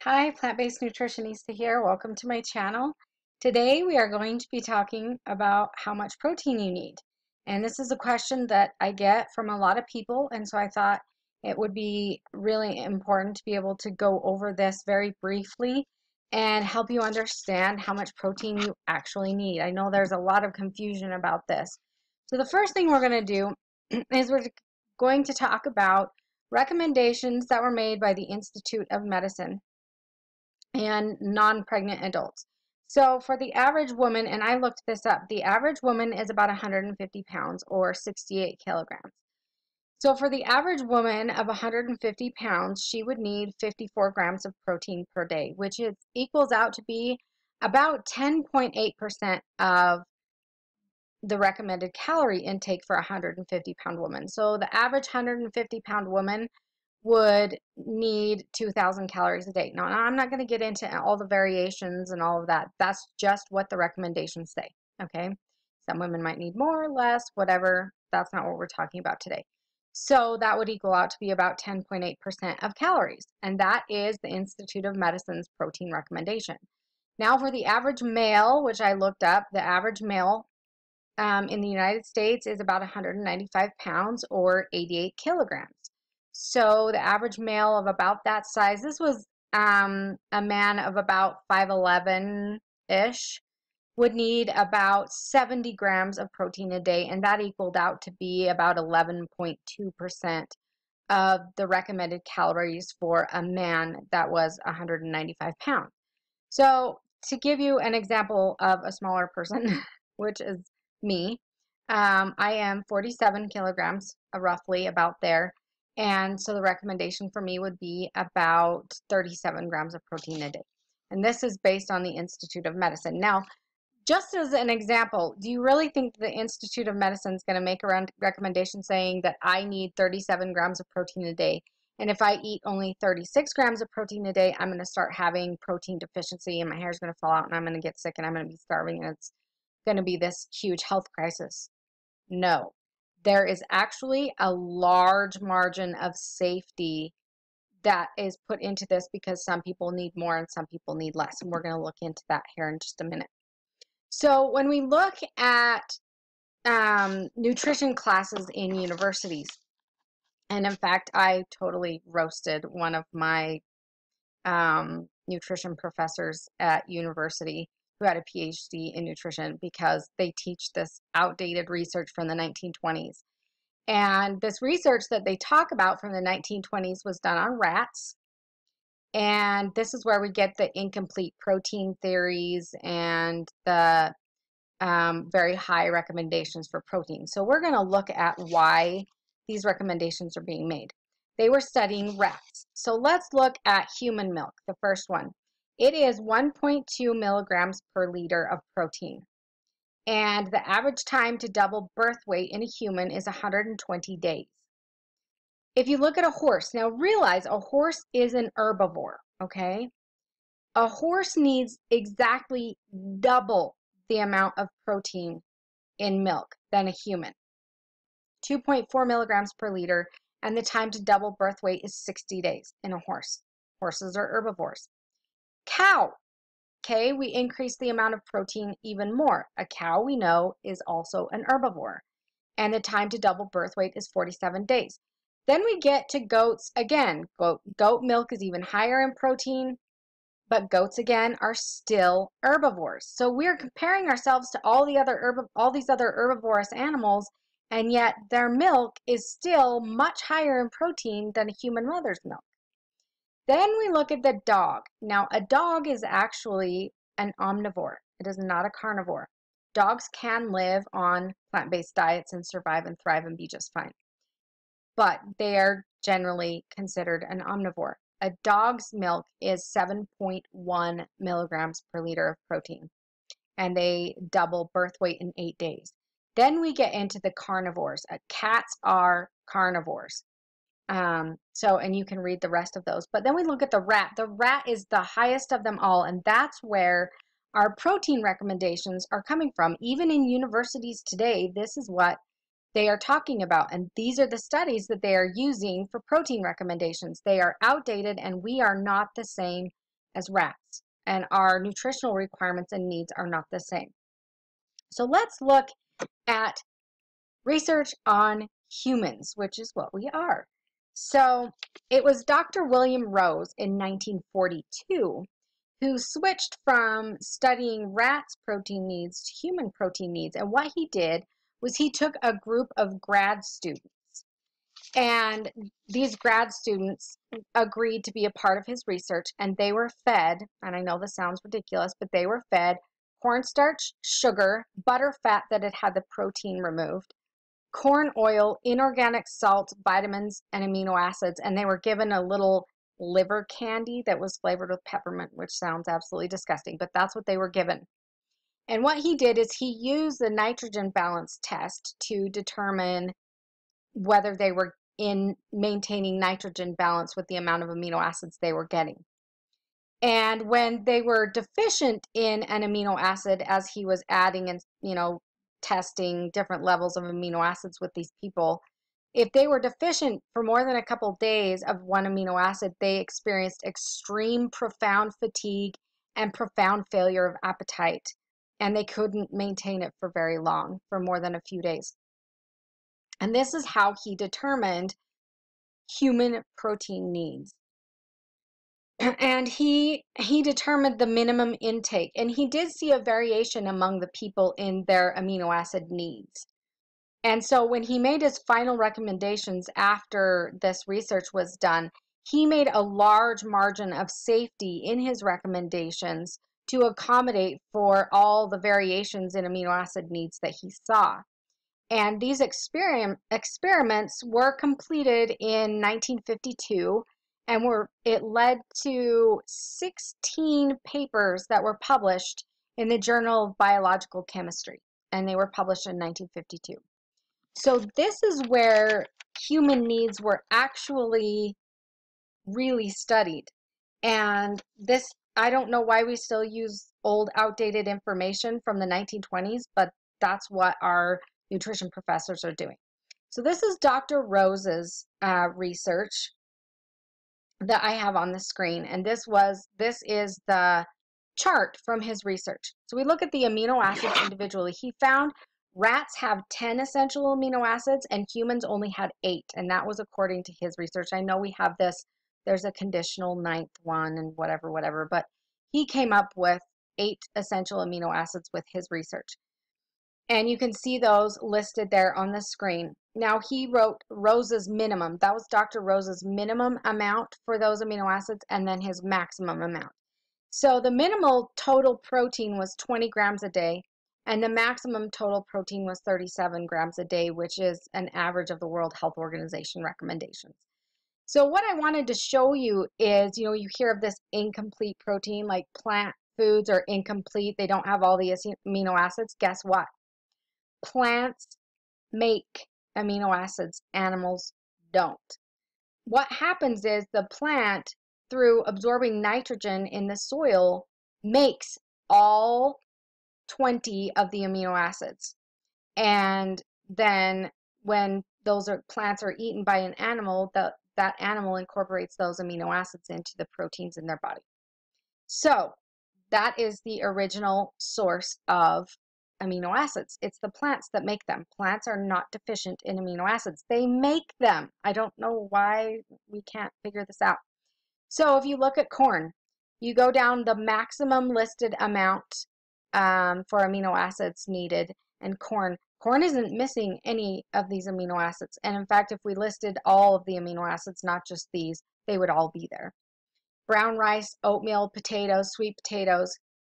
Hi, plant-based nutritionista here. Welcome to my channel. Today we are going to be talking about how much protein you need. And this is a question that I get from a lot of people, and so I thought it would be really important to be able to go over this very briefly and help you understand how much protein you actually need. I know there's a lot of confusion about this. So the first thing we're going to do is we're going to talk about recommendations that were made by the Institute of Medicine and non-pregnant adults. So for the average woman, and I looked this up, the average woman is about 150 pounds or 68 kilograms. So for the average woman of 150 pounds, she would need 54 grams of protein per day, which equals out to be about 10.8% of the recommended calorie intake for a 150-pound woman. So the average 150-pound woman would need 2,000 calories a day. Now, I'm not going to get into all the variations and all of that. That's just what the recommendations say, okay? Some women might need more, less, whatever. That's not what we're talking about today. So that would equal out to be about 10.8% of calories, and that is the Institute of Medicine's protein recommendation. Now, for the average male, which I looked up, the average male in the United States is about 195 pounds or 88 kilograms. So the average male of about that size, this was a man of about 5'11-ish, would need about 70 grams of protein a day, and that equaled out to be about 11.2% of the recommended calories for a man that was 195 pounds. So to give you an example of a smaller person, which is me, I am 47 kilograms, roughly about there. And so the recommendation for me would be about 37 grams of protein a day. And this is based on the Institute of Medicine. Now, just as an example, do you really think the Institute of Medicine is going to make a recommendation saying that I need 37 grams of protein a day? And if I eat only 36 grams of protein a day, I'm going to start having protein deficiency and my hair is going to fall out and I'm going to get sick and I'm going to be starving and it's going to be this huge health crisis. No, there is actually a large margin of safety that is put into this because some people need more and some people need less. And we're going to look into that here in just a minute. So when we look at nutrition classes in universities, and in fact, I totally roasted one of my nutrition professors at university who had a PhD in nutrition because they teach this outdated research from the 1920s. And this research that they talk about from the 1920s was done on rats. And this is where we get the incomplete protein theories and the very high recommendations for protein. So we're going to look at why these recommendations are being made. They were studying rats. So let's look at human milk, the first one. It is 1.2 milligrams per liter of protein. And the average time to double birth weight in a human is 120 days. If you look at a horse, now realize a horse is an herbivore, okay? A horse needs exactly double the amount of protein in milk than a human. 2.4 milligrams per liter, and the time to double birth weight is 60 days in a horse. Horses are herbivores. Cow, okay, we increase the amount of protein even more. A cow, we know, is also an herbivore, and the time to double birth weight is 47 days. Then we get to goats again. Goat milk is even higher in protein, but goats again are still herbivores. So we're comparing ourselves to all these other herbivorous animals, and yet their milk is still much higher in protein than a human mother's milk. Then we look at the dog. Now, a dog is actually an omnivore. It is not a carnivore. Dogs can live on plant-based diets and survive and thrive and be just fine, but they are generally considered an omnivore. A dog's milk is 7.1 milligrams per liter of protein, and they double birth weight in 8 days. Then we get into the carnivores. Cats are carnivores. And you can read the rest of those. But then we look at the rat. The rat is the highest of them all, and that's where our protein recommendations are coming from. Even in universities today, this is what they are talking about, and these are the studies that they are using for protein recommendations. They are outdated, and we are not the same as rats, and our nutritional requirements and needs are not the same. So let's look at research on humans, which is what we are. So it was Dr. William Rose in 1942 who switched from studying rats' protein needs to human protein needs. And what he did was he took a group of grad students, and these grad students agreed to be a part of his research, and they were fed, and I know this sounds ridiculous, but they were fed cornstarch, sugar, butter fat that had had the protein removed, corn oil, inorganic salt, vitamins, and amino acids, and they were given a little liver candy that was flavored with peppermint, which sounds absolutely disgusting, but that's what they were given. And what he did is he used the nitrogen balance test to determine whether they were in maintaining nitrogen balance with the amount of amino acids they were getting. And when they were deficient in an amino acid, as he was adding and, testing different levels of amino acids with these people, if they were deficient for more than a couple days of one amino acid, they experienced extreme, profound fatigue and profound failure of appetite. And they couldn't maintain it for very long, for more than a few days. And this is how he determined human protein needs. And he determined the minimum intake, and he did see a variation among the people in their amino acid needs. And so when he made his final recommendations after this research was done, he made a large margin of safety in his recommendations to accommodate for all the variations in amino acid needs that he saw. And these experiments were completed in 1952, and it led to 16 papers that were published in the Journal of Biological Chemistry, and they were published in 1952. So this is where human needs were actually really studied. And this, I don't know why we still use old, outdated information from the 1920s, but that's what our nutrition professors are doing. So this is Dr. Rose's research that I have on the screen, and this is the chart from his research. So we look at the amino acids individually. He found rats have 10 essential amino acids and humans only had 8, and that was according to his research. I know we have this, there's a conditional 9th one and whatever, but he came up with 8 essential amino acids with his research. And you can see those listed there on the screen. Now he wrote Rose's minimum. That was Dr. Rose's minimum amount for those amino acids, and then his maximum amount. So the minimal total protein was 20 grams a day, and the maximum total protein was 37 grams a day, which is an average of the World Health Organization recommendations. So what I wanted to show you is, you hear of this incomplete protein, like plant foods are incomplete. They don't have all the amino acids. Guess what? Plants make amino acids, animals don't. What happens is the plant, through absorbing nitrogen in the soil, makes all 20 of the amino acids. And then when those plants are eaten by an animal, that animal incorporates those amino acids into the proteins in their body. So that is the original source of amino acids. It's the plants that make them. Plants are not deficient in amino acids. They make them. I don't know why we can't figure this out. So if you look at corn, you go down the maximum listed amount for amino acids needed, and corn isn't missing any of these amino acids. And in fact, if we listed all of the amino acids, not just these, they would all be there. Brown rice, oatmeal, potatoes, sweet potatoes,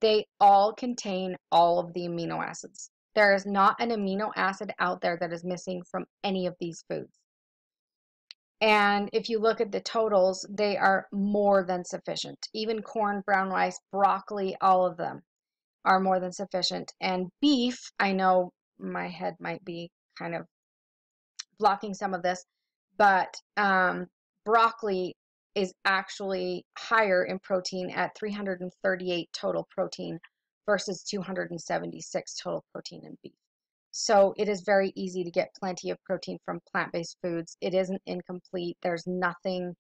they all contain all of the amino acids. There is not an amino acid out there that is missing from any of these foods. And if you look at the totals, they are more than sufficient. Even corn, brown rice, broccoli, all of them are more than sufficient. And beef, I know my head might be kind of blocking some of this, but broccoli is actually higher in protein at 338 total protein versus 276 total protein in beef. So it is very easy to get plenty of protein from plant-based foods. It isn't incomplete. There's nothing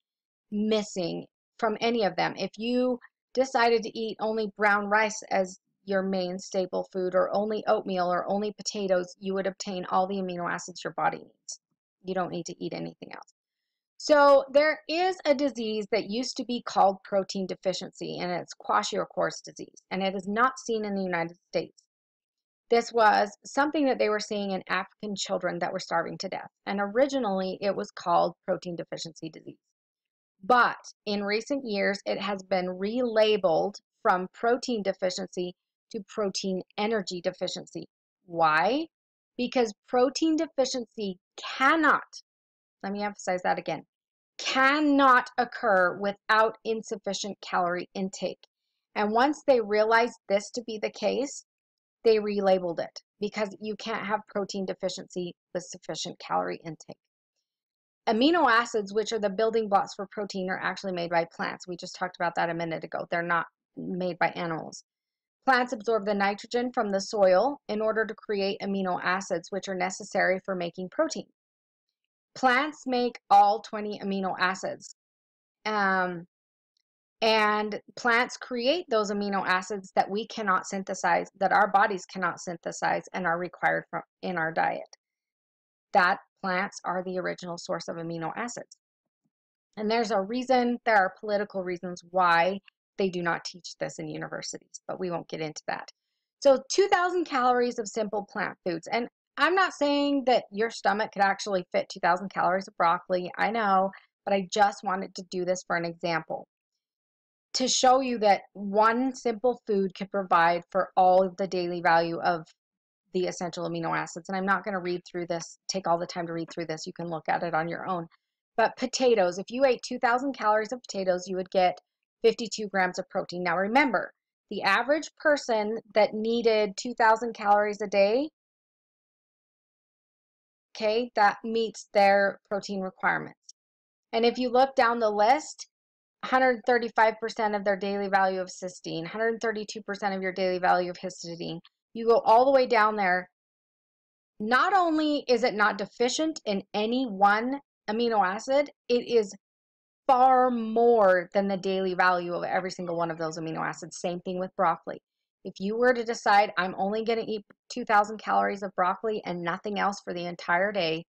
missing from any of them. If you decided to eat only brown rice as your main staple food, or only oatmeal, or only potatoes, you would obtain all the amino acids your body needs. You don't need to eat anything else. So there is a disease that used to be called protein deficiency, and it's kwashiorkor's disease, and it is not seen in the United States. This was something that they were seeing in African children that were starving to death, and originally it was called protein deficiency disease. But in recent years, it has been relabeled from protein deficiency to protein energy deficiency. Why? Because protein deficiency cannot, let me emphasize that again, cannot occur without insufficient calorie intake. And once they realized this to be the case, they relabeled it, because you can't have protein deficiency with sufficient calorie intake. Amino acids, which are the building blocks for protein, are actually made by plants. We just talked about that a minute ago. They're not made by animals. Plants absorb the nitrogen from the soil in order to create amino acids, which are necessary for making protein. Plants make all 20 amino acids. And plants create those amino acids that we cannot synthesize, that our bodies cannot synthesize, and are required in our diet. That plants are the original source of amino acids. And there's a reason, there are political reasons why they do not teach this in universities, but we won't get into that. So 2,000 calories of simple plant foods. And I'm not saying that your stomach could actually fit 2,000 calories of broccoli. I know, but I just wanted to do this for an example, to show you that one simple food can provide for all of the daily value of the essential amino acids. And I'm not going to read through this, take all the time to read through this. You can look at it on your own. But potatoes, if you ate 2,000 calories of potatoes, you would get 52 grams of protein. Now remember, the average person that needed 2,000 calories a day, okay, that meets their protein requirements. And if you look down the list, 135% of their daily value of cysteine, 132% of your daily value of histidine. You go all the way down there. Not only is it not deficient in any one amino acid, it is far more than the daily value of every single one of those amino acids. Same thing with broccoli. If you were to decide, I'm only going to eat 2,000 calories of broccoli and nothing else for the entire day,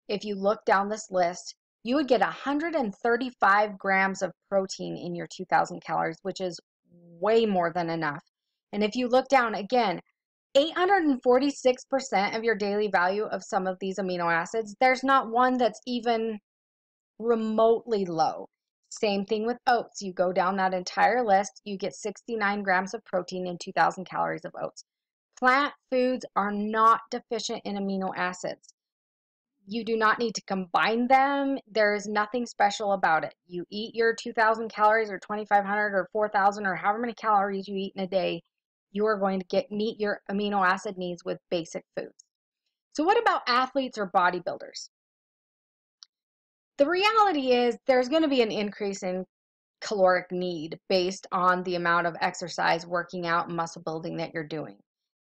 if you look down this list, you would get 135 grams of protein in your 2,000 calories, which is way more than enough. And if you look down again, 846% of your daily value of some of these amino acids, there's not one that's even remotely low. Same thing with oats. You go down that entire list, you get 69 grams of protein in 2,000 calories of oats. Plant foods are not deficient in amino acids. You do not need to combine them. There is nothing special about it. You eat your 2,000 calories or 2,500 or 4,000 or however many calories you eat in a day, you are going to meet your amino acid needs with basic foods. So what about athletes or bodybuilders? The reality is there's going to be an increase in caloric need based on the amount of exercise, working out, and muscle building that you're doing.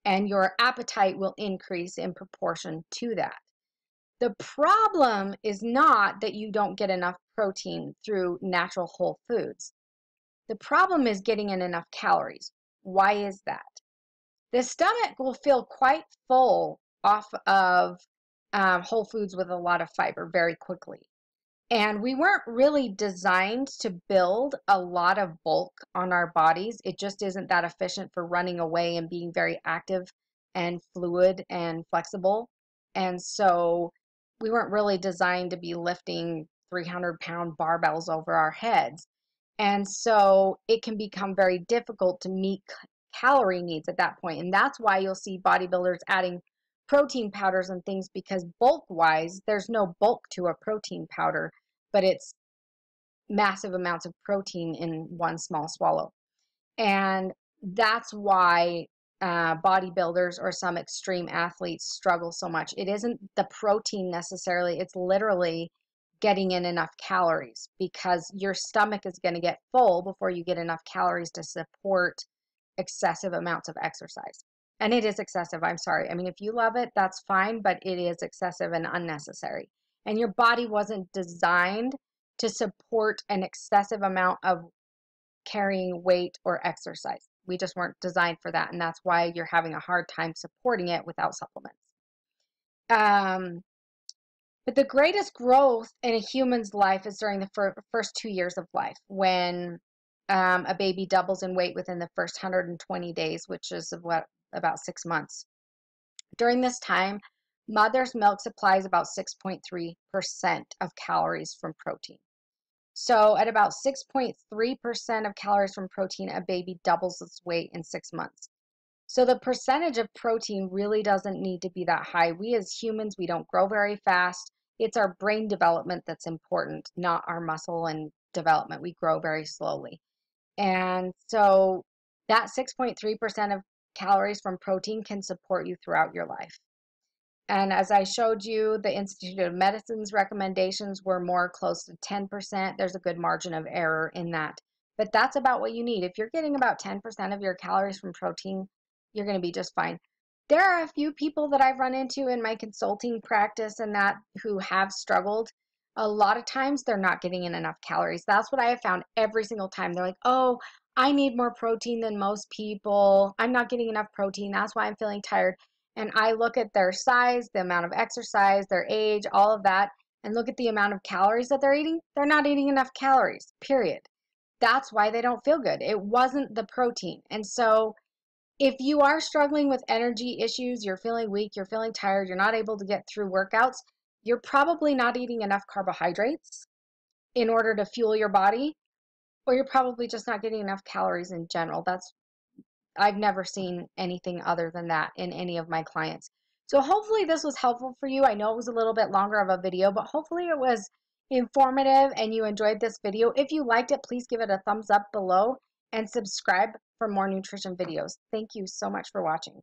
And your appetite will increase in proportion to that. The problem is not that you don't get enough protein through natural whole foods. The problem is getting in enough calories. Why is that? The stomach will feel quite full off of whole foods with a lot of fiber very quickly. And we weren't really designed to build a lot of bulk on our bodies. It just isn't that efficient for running away and being very active and fluid and flexible. And so we weren't really designed to be lifting 300-pound barbells over our heads. And so it can become very difficult to meet calorie needs at that point. And that's why you'll see bodybuilders adding protein powders and things, because bulk-wise, there's no bulk to a protein powder, but it's massive amounts of protein in one small swallow. And that's why bodybuilders or some extreme athletes struggle so much. It isn't the protein necessarily, it's literally getting in enough calories, because your stomach is going to get full before you get enough calories to support excessive amounts of exercise. And it is excessive, I'm sorry. I mean, if you love it, that's fine, but it is excessive and unnecessary. And your body wasn't designed to support an excessive amount of carrying weight or exercise. We just weren't designed for that, and that's why you're having a hard time supporting it without supplements. But the greatest growth in a human's life is during the first 2 years of life, when a baby doubles in weight within the first 120 days, which is about 6 months. During this time, mother's milk supplies about 6.3% of calories from protein. So at about 6.3% of calories from protein, a baby doubles its weight in 6 months. So the percentage of protein really doesn't need to be that high. We as humans, we don't grow very fast. It's our brain development that's important, not our muscle and development. We grow very slowly. And so that 6.3% of calories from protein can support you throughout your life. And as I showed you, the Institute of Medicine's recommendations were more close to 10%. There's a good margin of error in that. But that's about what you need. If you're getting about 10% of your calories from protein, you're going to be just fine. There are a few people that I've run into in my consulting practice and that who have struggled. A lot of times they're not getting in enough calories. That's what I have found every single time. They're like, oh, I need more protein than most people. I'm not getting enough protein. That's why I'm feeling tired. And I look at their size, the amount of exercise, their age, all of that, and look at the amount of calories that they're eating. They're not eating enough calories, period. That's why they don't feel good. It wasn't the protein. And so if you are struggling with energy issues, you're feeling weak, you're feeling tired, you're not able to get through workouts, you're probably not eating enough carbohydrates in order to fuel your body, or you're probably just not getting enough calories in general. I've never seen anything other than that in any of my clients. So hopefully this was helpful for you. I know it was a little bit longer of a video, but hopefully it was informative and you enjoyed this video. If you liked it, please give it a thumbs up below and subscribe for more nutrition videos. Thank you so much for watching.